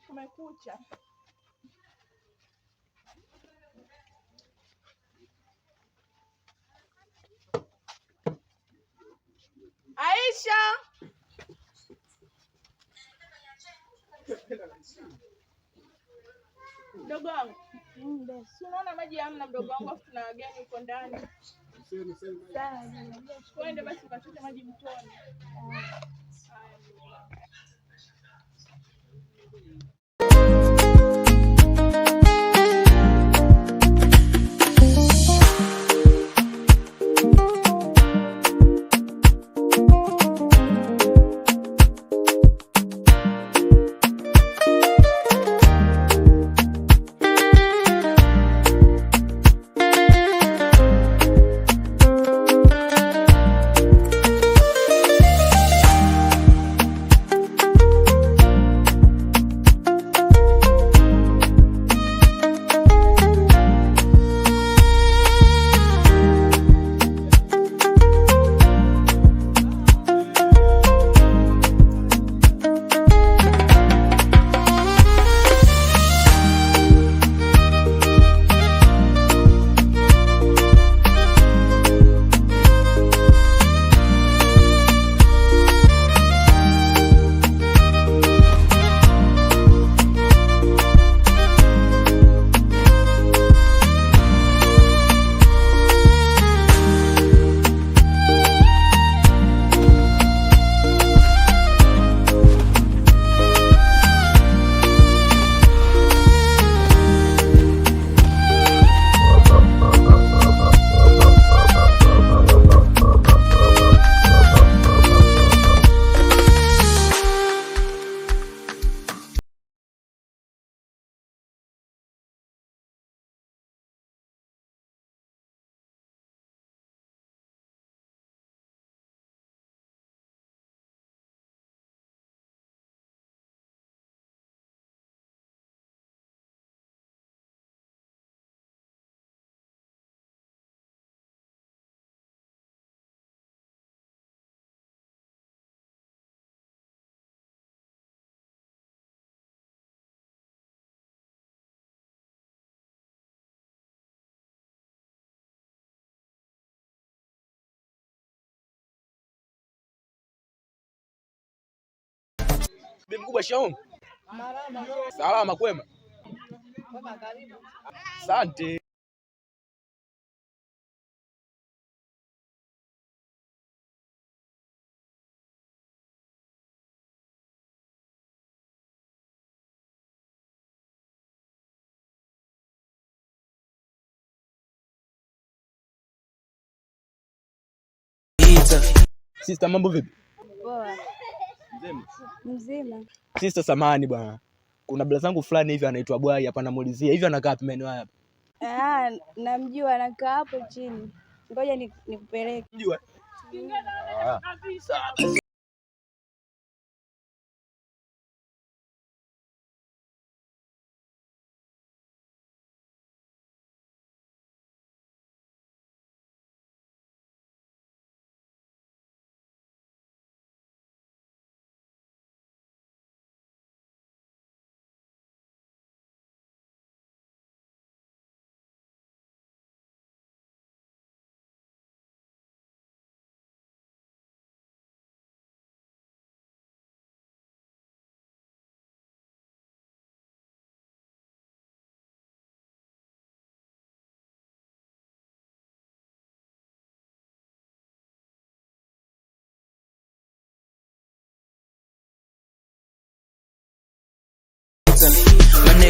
Kumekucha. Aisha. Mdogo wangu. Si unaona maji hamna mdogo wangu, afu tuna wageni huko ndani. Sawa. Twende basi ukachote maji mtoni. Bibi mkubwa Shaun. Marahaba. Salama kwema? Baba karibu. Asante. Sister, mambo vipi? Poa. Mzima. Sister, samahani bwana. Kuna bla zangu fulani hivi anaitwa Bwai hapa, namuulizia hivi anakaa wapi maeneo haya? Namjua, anakaa hapo chini. Ngoja nikupeleke. Unajua?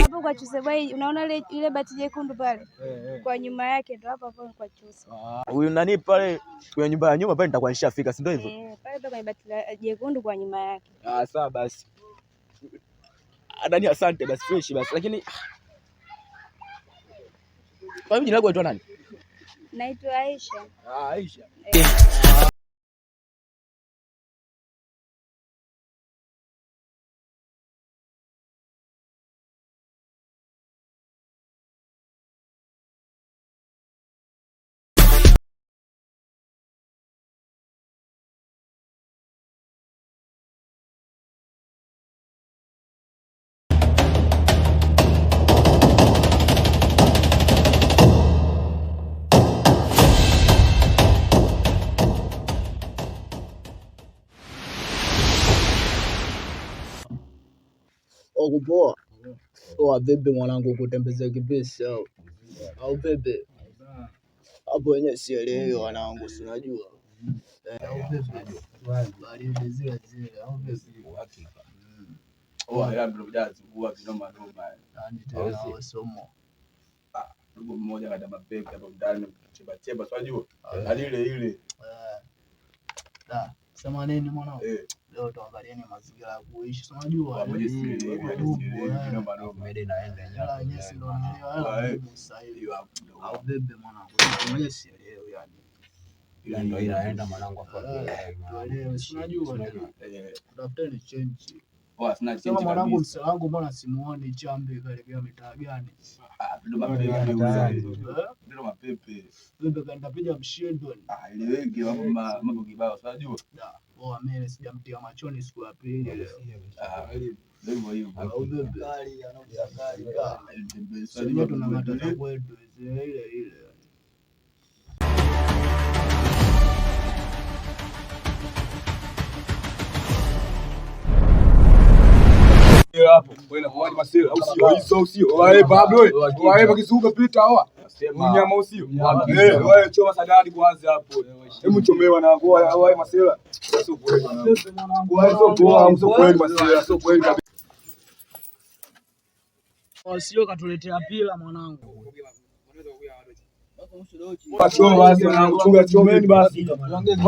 Hapo kwa Chuse Boy unaona ile bati jekundu pale? Kwa nyuma yake ndo hapo kwa Chuse. Huyu nani pale kwa nyumba ya nyuma pale nitakuwa nishafika, si ndio hivyo? Pale kwenye bati jekundu kwa nyuma yake. Sawa basi. Adani asante basi, fresh basi, lakini kwa nini jina lako unaitwa nani? Naitwa Aisha. Aisha. Kupoa. Bebe mwanangu kutembezea kipesi au bebe. Hapo wenyewe sielewi wanangu, si unajua. Au bebe. Baridi zile au bebe. Ya ndio mjazi huwa kinoma noma. Yaani tena somo. Ndugu mmoja kada mapeki hapo ndani cheba unajua. Hadi ile. Sema nini mwanangu? Leo tuangalieni mazingira ya kuishi. Unajua mede naenda nyala nyesi ndo au bebe mwanangu. Mwenye sielewi yani. Ila ndo inaenda mwanangu hapo. Unajua tutafuteni change. Sina change. Sema mwanangu msela wangu mbona simuoni chambe karibia mitaa gani? Ndio mapepe. Bebe kaenda piga mshindo. Ile wengi mambo kibao unajua. Mimi sijamtia machoni siku ya pili leo. Hivyo. Au bebe kali anauza sasa tuna matata kwetu ile. Hapo wewe unaona masela au sio wae Pablo wae pakisuka pita hawa mnyama usio wae choma sadadi kwanza hapo hebu chomewa na wae masela sio kweli mwanangu wae sio kweli masela sio kweli kabisa sio katuletea pila mwanangu. Chomeni basi.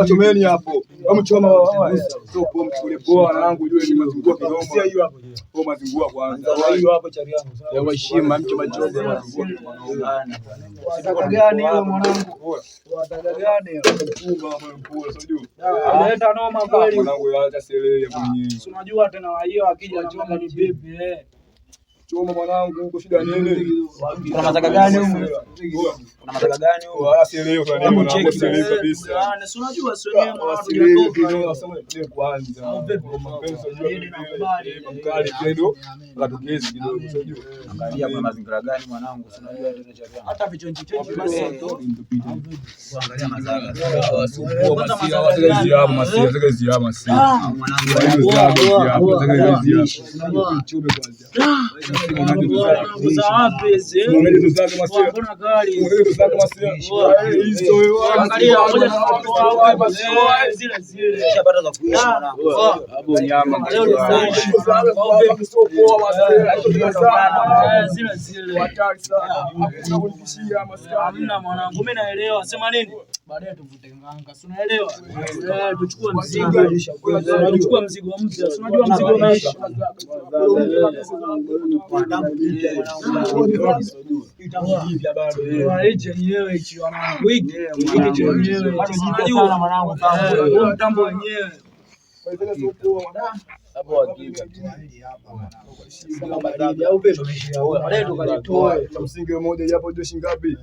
Chomeni hapo. Wamchoma sio pombe kule poa wanangu ujue ni mazingua kidogo. Sia hiyo hapo. Kwa mazingua kwanza. Hiyo hapo chari yangu. Ya heshima mchoma chombe mazingua kidogo. Wataka gani wewe mwanangu? Wataka gani? Mpunga mpole unajua. Analeta noma kweli. Mwanangu hata selewe mwenyewe. Unajua tena hiyo akija choma ni bibi Choma mwanangu uko shida nini? Kuna mataka gani huko? Kuna mataka gani huko? Asielewe kwa nini mwanangu asielewe kabisa. Si unajua sio yeye mwanangu tunatoka. Asema ile kwanza. Mapenzi unajua mkali kidogo. Katokezi kidogo unajua. Angalia kuna mazingira gani mwanangu? Unajua tena cha gani? Hata vichonji basi. Angalia mazaka. Hamna mwanangu, mimi naelewa. Sema nini? Baadaye tuvute nganga. Si unaelewa? Tuchukue mzigo. Tunachukua mzigo mpya. Unajua mzigo unaisha. Mtambo wenyewe msingi mmoja japo ndio shingapi?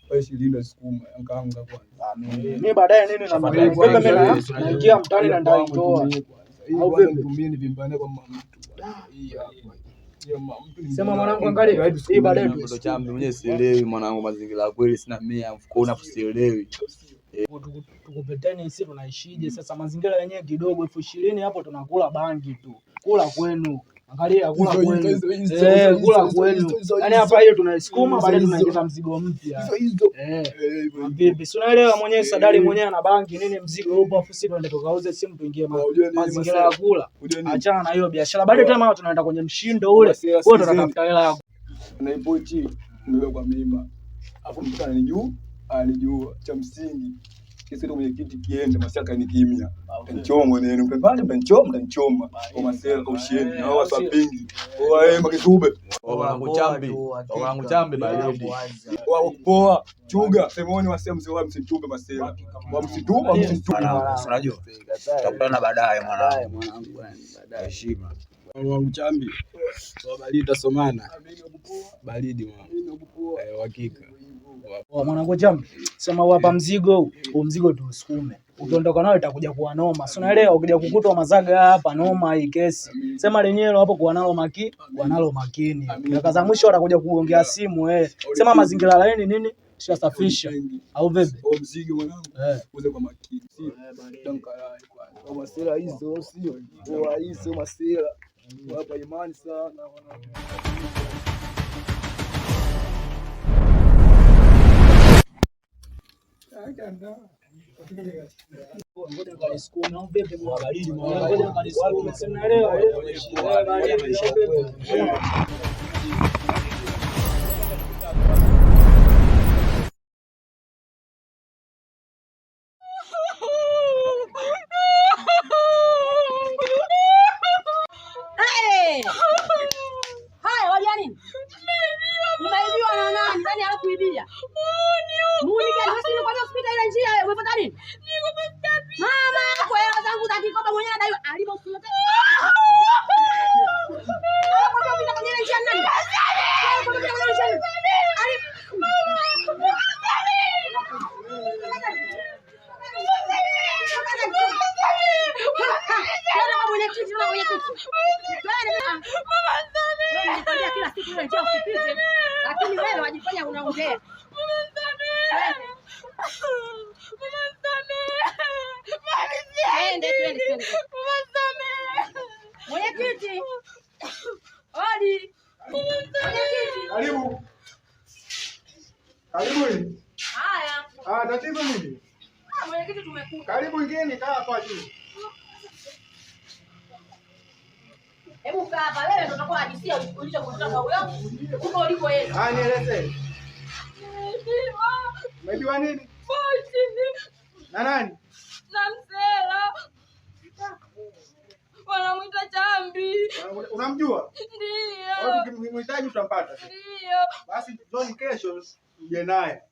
20 sukuma nganga kwanza. Mimi baadaye nini na malengo. Mimi naingia mtaani na ndaitoa. Au mimi vimbane kwa mtu. Sema mwanangu angalia hii baadaye mtoto chambi mwenyewe sielewi mwanangu mazingira kweli sina mia mfukoni hapo sielewi. Tukupeteni sisi tunaishije sasa mazingira yenyewe kidogo 20,000 hapo tunakula bangi tu. Kula kwenu. Angalia kula kwenu. Kula kwenu. Yaani hapa hiyo tunaisukuma baadaye tunaingiza mzigo mpya. Bibi, si unaelewa mwenyewe sadari mwenyewe ana bangi nini mzigo upo afu sisi tuende tukauze simu tuingie mazingira ya kula. Achana na hiyo biashara. Baadaye tena tunaenda kwenye mshindo ule. Wewe tunatafuta hela yako. Na ipochi nimewekwa mimba. Afu mtu anijua cha msingi. Kesi ndio mwenyekiti kiende masaka ni kimya. Mtanchoma neno mpepani mtanchoma. Kwa masela kwa usheni na wao swapingi. Wae makizube. Wangu chambe baridi. Wao kupoa chuga semoni wasema msio msitumbe masela. Wa msitume unajua. Tutakutana baadaye mwanangu. Baadaye heshima. Wangu chambi. Wa baridi tasomana. Baridi mwanangu. Hakika. Mwanangu jambo sema hapa mzigo huu mzigo tuusukume ukiondoka nao itakuja kuwa noma si unaelewa ukija kukutwa mazaga hapa noma hii kesi sema lenyewe hapo kuwa nalo makini dakika za mwisho watakuja kuongea simu sema mazingira laini nini tushasafisha au vipi mzigo mwanangu uze kwa makini si danka kwa masela hizo sio hizo masela Hapa imani sana. Haya, walia nini? Umeibiwa na nani? Nani alokuibia? Muni gani? Wewe sio kwenda hospitali ile njia wewe, umefuata nini? Mama, kwa hela zangu za kikoba mwenyewe adai alipo hospitali. Kwa nini unataka ile njia nani? Kwa nini unataka ile njia? Kila siku ile njia usipite, lakini wewe wajifanya unaongea. Mwenyekiti. Odi. Karibu. Karibu. Haya. Tatizo nini? Mwenyekiti tumekuja. Karibu ingeni, kaa hapa juu. Hebu kaa hapa, wewe ndio utakuwa hadisia ulichokuta kwa huyo. Huko uliko yeye. Nieleze. Umeibiwa nini? Na nani? Na Msela. Wanamuita Chambi. Unamjua? Ndio. Ukimhitaji utampata. Ndio. Basi John kesho uje naye.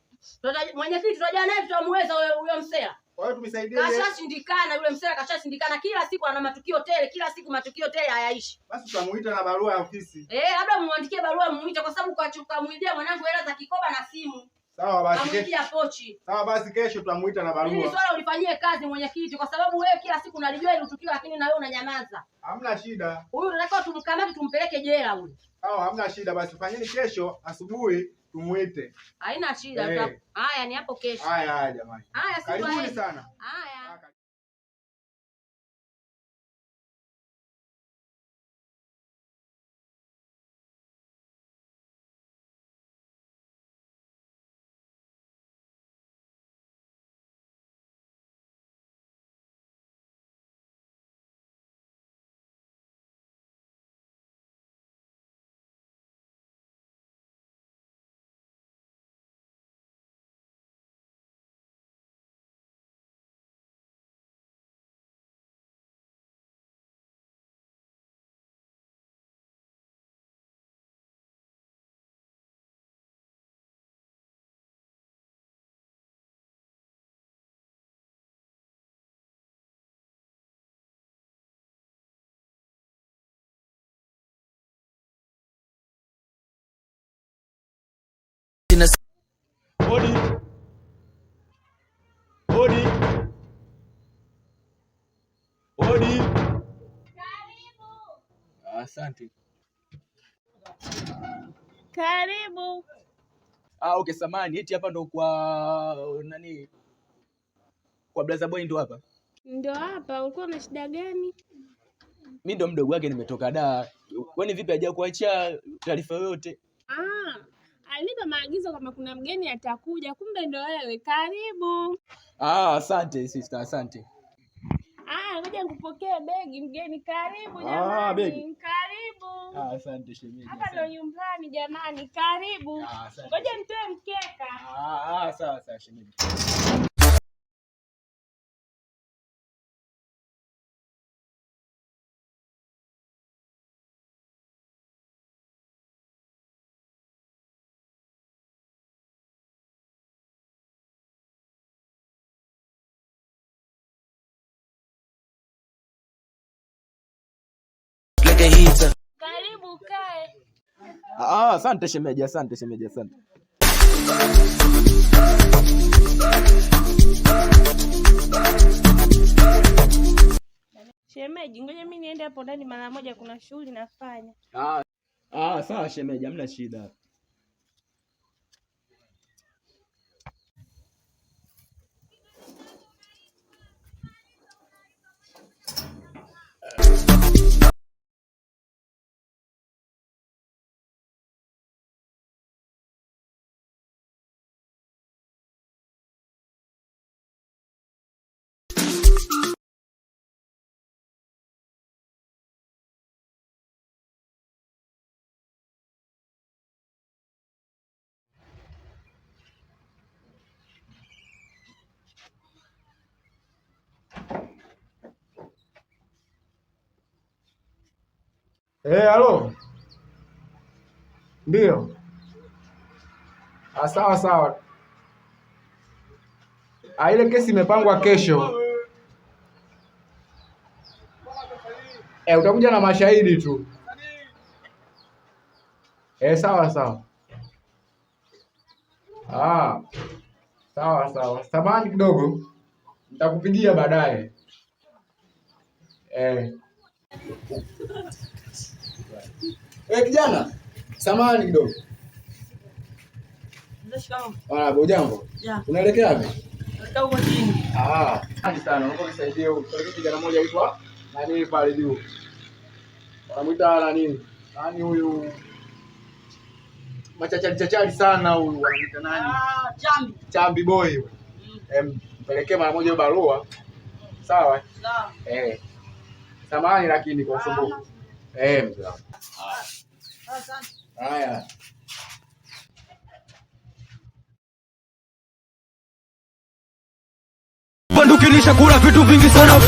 Mwenyekiti tutaja naye tutamuweza huyo Msela. Kwa hiyo tumisaidie. Kashashindikana yule Msela, kashashindikana. Kila siku ana matukio tele, kila siku matukio tele hayaishi. Basi tutamuita na barua ya ofisi. Labda muandikie barua muite, kwa sababu kamuibia mwanangu hela za kikoba na simu. Sawa basi kesho. Pochi. Sawa basi kesho tutamuita na barua. Hili swala ulifanyie kazi mwenyekiti, kwa sababu wewe kila siku unalijua ile tukio, lakini na wewe unanyamaza. Hamna shida. Huyu tunataka tumkamate tumpeleke jela huyu. Sawa, hamna shida, basi fanyeni kesho asubuhi tumuite. Haina shida. Haya ni hapo kesho. Haya jamani. Haya karibuni sana. Haya. Odi. Odi. Odi. Karibu. Asante. Karibu. Okay, samani. Eti hapa ndo kwa nani? Kwa Blaza Boy ndo hapa? Ndo hapa. Ulikuwa na shida gani? Mimi ndo mdogo wake, nimetoka Dar. Kwani vipi haja kuachia taarifa yoyote? Alinipa maagizo kama kuna mgeni atakuja, kumbe ndo wewe. Karibu. Asante sister, asante. Ngoja nikupokee begi mgeni. Karibu jamani. Begi. Karibu. Asante shemeji. Hapa ndo nyumbani jamani. Karibu. Ngoja nitoe mkeka. Sawa sawa shemeji. Karibu kae. Asante shemeji, asante shemeji, asante. Shemeji, ngoja mimi niende hapo ndani mara moja, kuna shughuli nafanya. Sawa shemeji, hamna shida. Halo. Ndio. Sawa sawa. Ile kesi imepangwa kesho. Utakuja na mashahidi tu. Sawa sawa. Sawa. Samahani kidogo. Nitakupigia baadaye. Kijana. Samahani kidogo. Jambo. Unaelekea wapi? Nataka uko chini. Asante sana. Naomba unisaidie huko. Kijana mmoja aitwa nani pale juu? Wanamuita nani? Nani huyu? Machachari sana huyu, wanamuita nani? Chambi boy. Mpelekee mara moja barua. Sawa? Sawa. Samahani lakini kwa usumbufu. Mzee. Asante. Haya. Bandukilisha kula vitu vingi sana.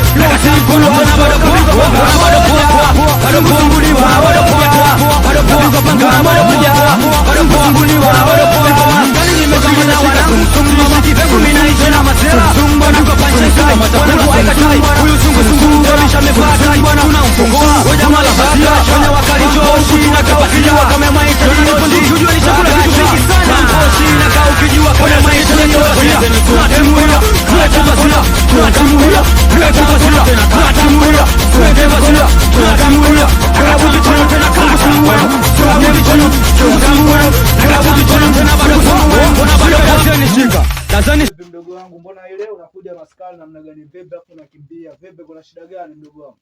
Mdogo wangu, mbona ile unakuja maskani namna gani? Vipi hapo unakimbia? Vipi, kuna shida gani mdogo wangu?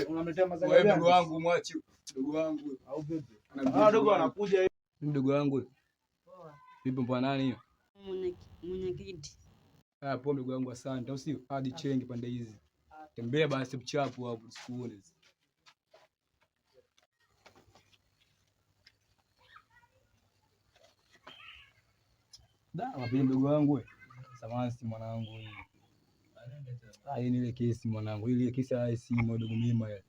Unamletea mazao gani? Mdogo wangu mwachi. Mdogo wangu au vipi? Mdogo anakuja hivi. Mdogo wangu. Vipi mbona nani hiyo? Mwenyekiti. Poa mdogo wangu, asante. Au sio? Hadi chengi pande hizi. Tembea basi mchapu hapo sikuone. Wapi mdogo wangu? Samahani mwanangu. Hii ni ile kesi mwanangu. Ile kesi ya si mdogo mima ile.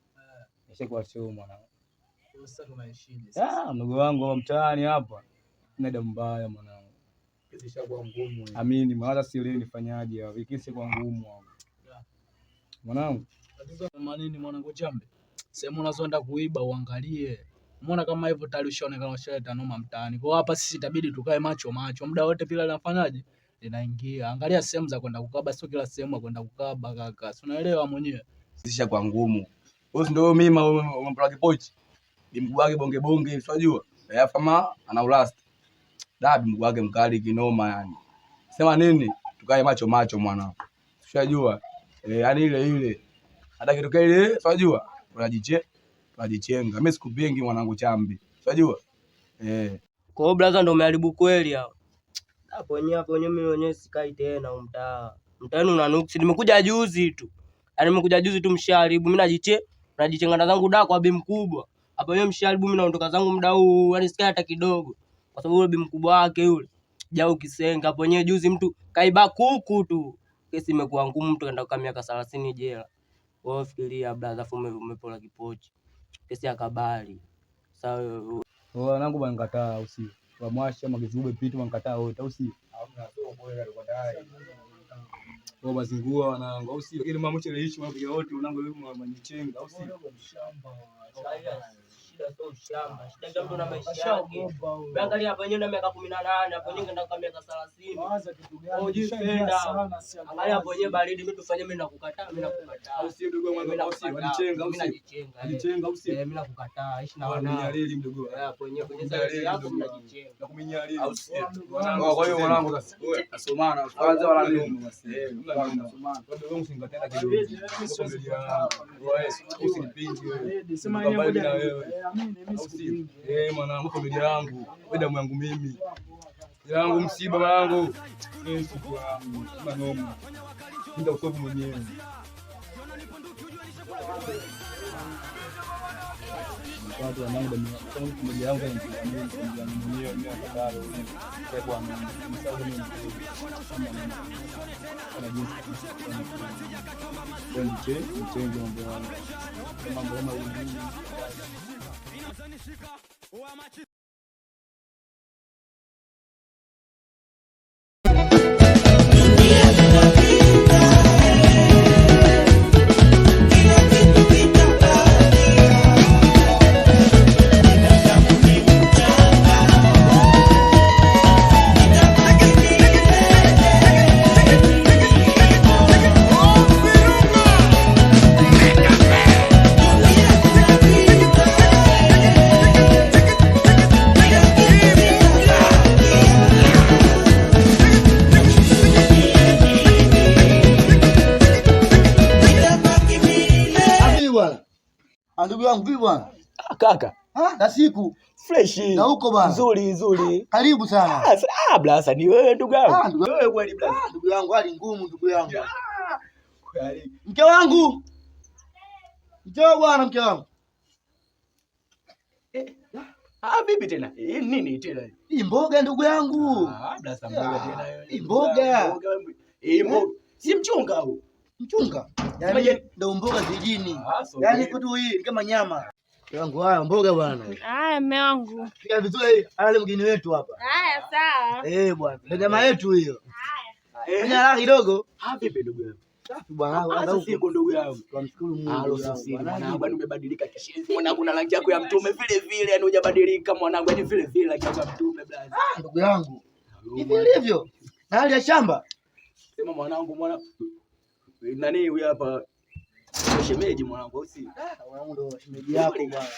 Nishakuwa show mwanangu. Sasa tunaishije sasa? Mdogo wangu wa mtaani hapa. Nenda mbaya mwanangu. Kesi ishakuwa ngumu. Amini, maana si leo nifanyaje hapo? Kesi kwa ngumu hapo. Mwanangu. Tatizo manini mwanangu Chambe? Sehemu unazoenda kuiba uangalie. Umeona kama hivyo tayari ushaonekana ushaleta noma mtaani. Kwa hapa sisi itabidi tukae macho. Muda wote pila linafanyaje? Linaingia. Angalia sehemu za kwenda kukaba, sio kila sehemu ya kwenda kukaba kaka. Unaelewa mwenyewe. Sisi kwa ngumu. Wewe ndio mimi umempeleka kipochi. Bimgu wake bonge, unajua? Kama ana ulast. Bimgu wake mkali kinoma yani. Sema nini? Tukae macho mwanangu. Ushajua? Yani ile. Hata kitokea ile, unajua? Unajichenga. Mimi sikupingi mwanangu Chambi. Unajua? Kwa hiyo brother ndio umeharibu kweli hao. Hapo wenyewe mimi mwenyewe sikai tena mtaa. Mtaani una nuksi. Nimekuja juzi tu. Yaani nimekuja juzi tu mshaharibu. Mimi najichenga zangu da kwa bi mkubwa. Hapo wenyewe mshaharibu, mimi naondoka zangu muda huu, yaani sikai hata kidogo. Kwa sababu yule bi mkubwa wake yule. Jao kisenga. Hapo wenyewe juzi mtu kaiba kuku tu. Kesi imekuwa ngumu, mtu kaenda kwa miaka 30 jela. Wewe fikiria brother, umepola kipochi. Kesi ya kabali. Sawa. Wanangu wanakataa au sio? Wamwasha magizube pitu wanakataa wote au sio? Wao bazingua wanangu au sio? Ile mambo chele hichi mambo yote wanangu wewe mwanichenga au sio? Shida sio shamba. Shida ndio na maisha yake. Angalia hapo yenyewe na miaka 18, hapo yenyewe ndio kama miaka 30. Waza kitu gani? Ujipenda. Angalia hapo yenyewe baridi, mimi tufanye mimi nakukataa, mimi nakukataa. Au sio ndugu wangu au sio? Wanichenga au sio? Wanichenga au sio? Mimi nakukataa, ishi na wanao. Mnyalili mdogo. Hapo yenyewe kwenye sasa yako mnajichenga. Na kuminyalili au sio? Kwa hiyo mwanangu sasa. Wewe asomana. Kwanza wala nini? Asomana. Kwa hiyo msingatenda kidogo. Wewe usinipingi wewe. Sema yeye ngoja. Mwanangu, familia yangu, wewe damu yangu mimi. Yangu msiba wangu. Siku yangu, manoma. Ndio ukovu mwenyewe. Watu wanangu kama mmoja yangu mwenyewe nakatalo kwa bwana msao mimi ana jinsi kwa mchengo mambo kama hivi. Ndugu yangu vipi bwana? Kaka. Na siku fresh. Na huko bwana. Nzuri. Karibu sana. Blasa ni wewe ndugu yangu. Wewe kweli blasa. Ndugu yangu hali ngumu ndugu yangu. Kweli. Mke wangu. Njoo bwana mke wangu. Vipi tena? Nini tena? Hii mboga ndugu yangu. Blasa mboga tena wewe. Hii mboga. Mboga. Si mchunga huo. Mchunga. Yaani ndio mboga vijijini. Yaani kitu hii kama nyama. Yangu haya mboga bwana. Haya mume wangu. Fika vizuri ale mgeni wetu hapa. Haya sawa. Bwana. Ndio jamaa yetu hiyo. Haya. Fanya haraka kidogo. Vipi ndugu yangu? Safi bwana. Hata uko ndugu yangu. Tunamshukuru Mungu. Mwanangu bado umebadilika kishenzi. Mwanangu na rangi yako ya mtume vile vile, yani hujabadilika mwanangu, yani vile vile rangi yako ya mtume blaza. Ndugu yangu. Hivi ndivyo. Na hali ya shamba. Sema mwanangu nani huyu hapa? Shemeji mwanangu, si? Mwanangu ndo shemeji yako bwana.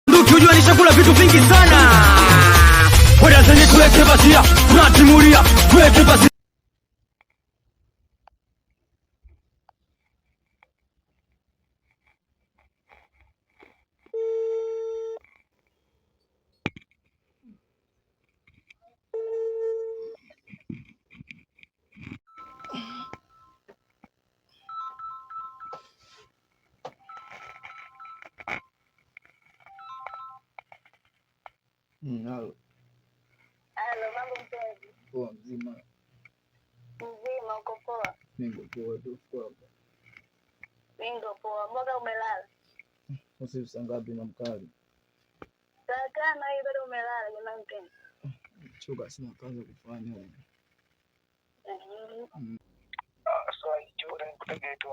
Nduki unajua nishakula vitu vingi sana. Wewe zenye tuweke basia, tunatimulia, tuweke basia. Halo. Halo, mambo mpenzi? Poa mzima. Mzima, uko poa? Niko poa tu poa. Niko poa. Mbona umelala? Usiku saa ngapi na mkali? Saa 5 hivi bado umelala jamani mpenzi? Choka sina kazi kufanya. Swali chura nikutegea tu.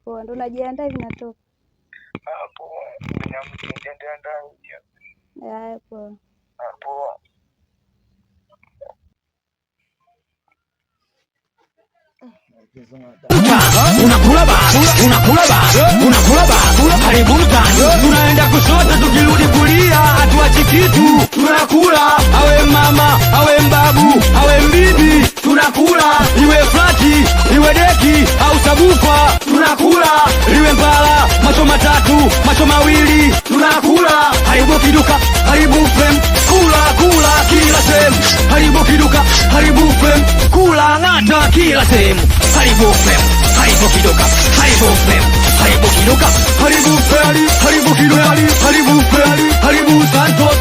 Poa, ndo najiandaa hivi natoka. Poa. Ninajiandaa hivi. Poa. Poa. Unakula ba, karibu mtani. Tunaenda kushoto tukirudi kulia, hatuachi kitu. Tunakula, awe mama, awe mbabu, awe mbibi. Tunakula, iwe flati, iwe deki, au sabufa. Tunakula, iwe mbala, macho matatu, macho mawili. Tunakula, haribu kiduka, haribu frame. Kula kila sehemu, haribu kiduka, haribu frame. Kula ng'ata kila sehemu, haribu frame, haribu kiduka, haribu frame, haribu kiduka, haribu frame, haribu kiduka, haribu frame, haribu Santos,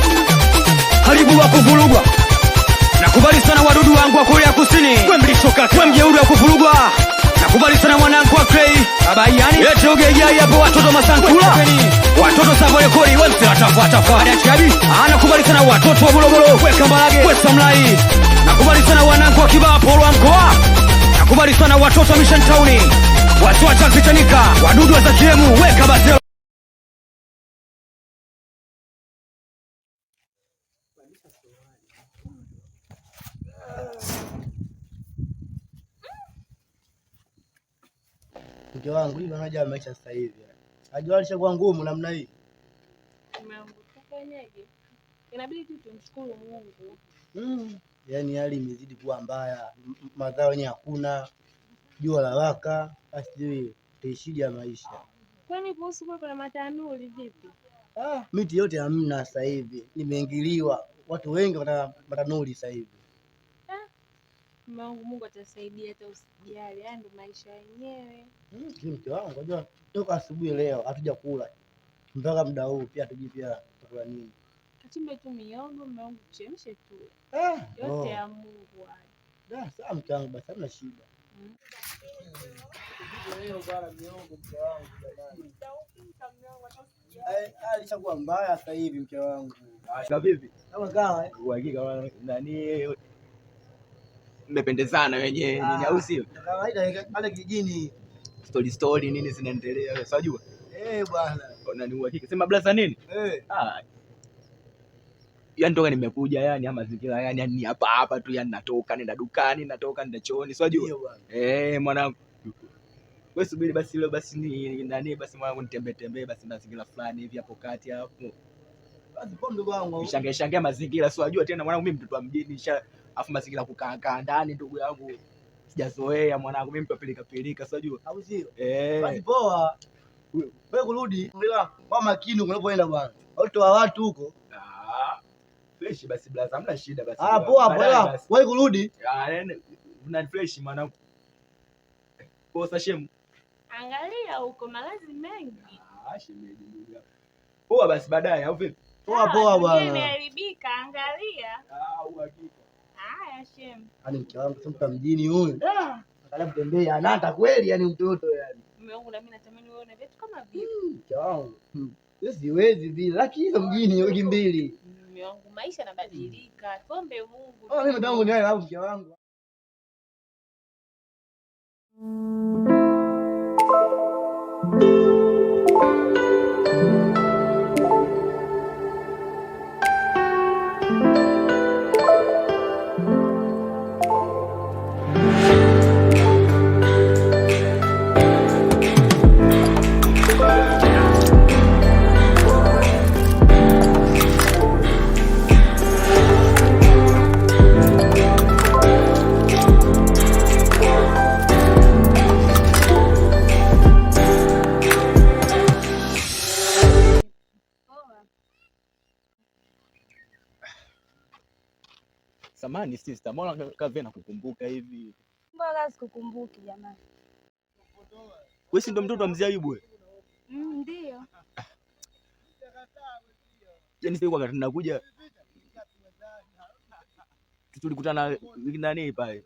haribu wa kuvurugwa. Nakubali sana wadudu wangu wa Korea Kusini, kwa mlishoka, kwa mjeuri wa kuvurugwa. Nakubali sana mwanangu wa Clay, baba yani ete ugejai hapo watoto masankula, watoto sabole kori wemse watafuata fahari chabi. Nakubali sana watoto wa Morogoro, weka Mbalage, wesa Mlai. Nakubali sana wanangu wa Kibaha Polo wa mkoa. Nakubali sana watoto wa Mission Town, watu wa Chanika, wadudu wa Zakiemu, weka Basel. Mke wangu hilo unajua maisha sasa hivi. Najua alishakuwa ngumu namna hii. Tufanyeje? Inabidi tu tumshukuru Mungu. Yaani hali imezidi kuwa mbaya. Mazao yenyewe hakuna. Jua la waka, basi taishija maisha. Kwani kuhusu kuna matanuri vipi? Miti yote hamna sasa hivi. Nimeingiliwa. Watu wengi wanataka matanuri sasa hivi. Mume wangu, Mungu atasaidia, hata usijali. Haya ndo maisha yenyewe. Mke wangu, unajua toka asubuhi leo hatuja kula mpaka muda huu, pia tujui pia tukula nini. Kachimbe tu miogo, mume wangu, chemshe tu. Yote ya Mungu haya. Sawa mke wangu, basi hamna shida. Leo bwana miogo mke wangu jamani. Alishakuwa mbaya sasa hivi mke wangu. Sasa vipi? Kama kawa uhakika nani mmependezana wenyewe nini au sio? Kawaida pale kijijini. Story nini zinaendelea wewe unajua? Bwana. Nani uhakika? Sema blaza nini? Yaani toka nimekuja yani ama mazingira yani ni hapa tu yani natoka nenda dukani natoka nenda chooni unajua? Mwanangu. Wewe subiri basi leo basi ni nani basi mwanangu nitembee basi mazingira fulani hivi hapo kati hapo. Basi kwa ndugu wangu. Shangaa mazingira si unajua tena mwanangu mimi mtoto wa mjini afu mazingira kukaa ndani ndugu yangu. Sijazoea mwanangu mimi mtu apeleka si unajua? Au sio? Basi poa. Wewe kurudi kwa makini unapoenda bwana. Watoa watu huko. Fresh basi blaza hamna shida basi. Poa. Wewe kurudi. Una fresh mwanangu. Kosa shemu. Angalia huko malazi mengi. Shemeji ndugu. Poa basi baadaye au vipi? Poa bwana. Imeharibika, angalia. Uhakika. Haya shemu. Yaani mke wangu mtu mjini huyu. Angalia kutembea anata kweli yani mtoto yani. Mume wangu na mimi natamani uone vitu kama vile. Mke wangu. Siwezi vile lakini mjini wiki mbili. Mume wangu maisha yanabadilika. Tuombe Mungu. Mimi mtangu ni hapo mke wangu. Samani sister, mbona kavi nakukumbuka hivi? Mbona sikukumbuki jamani? Wewe si ndo mtoto wa mzee Ayubu wewe? Ndio. Yaani sasa wakati tunakuja tulikutana nani pale?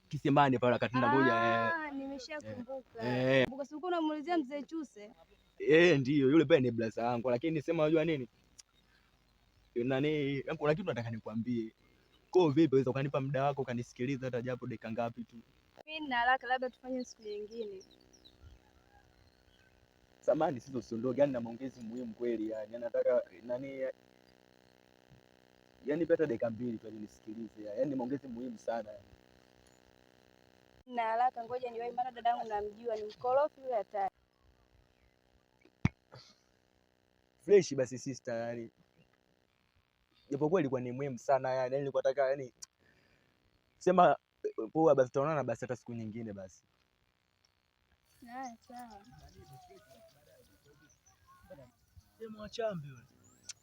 Kisemani pale wakati tunakuja Nimeshakumbuka. Kumbuka siku unamuulizia mzee Chuse? Ndio, yule pale ni blaza wangu, lakini sema unajua nini? Nani, kuna kitu nataka nikwambie. Kwa vipi unaweza ukanipa muda wako ukanisikiliza hata japo dakika ngapi tu? Mimi nina haraka, labda tufanye siku nyingine. Samani sisi usiondoke, yani na maongezi muhimu kweli yani. Nataka nani yani pata dakika mbili tu nisikilize. Yaani maongezi muhimu sana. Nina haraka, ngoja niwahi, maana dadangu namjua ni mkorofi yule hatari. Fresh basi sister yani. Japokuwa ilikuwa ni muhimu sana yani, nilikuwa nataka yani sema poa basi tutaonana basi hata siku nyingine basi. Sawa. Demo achambe yule.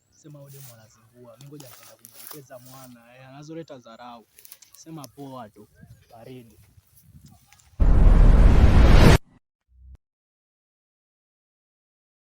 Sema yule demo anazingua. Mimi ngoja nitaenda kumwelekeza mwana, anazoleta dharau. Sema poa tu. Baridi.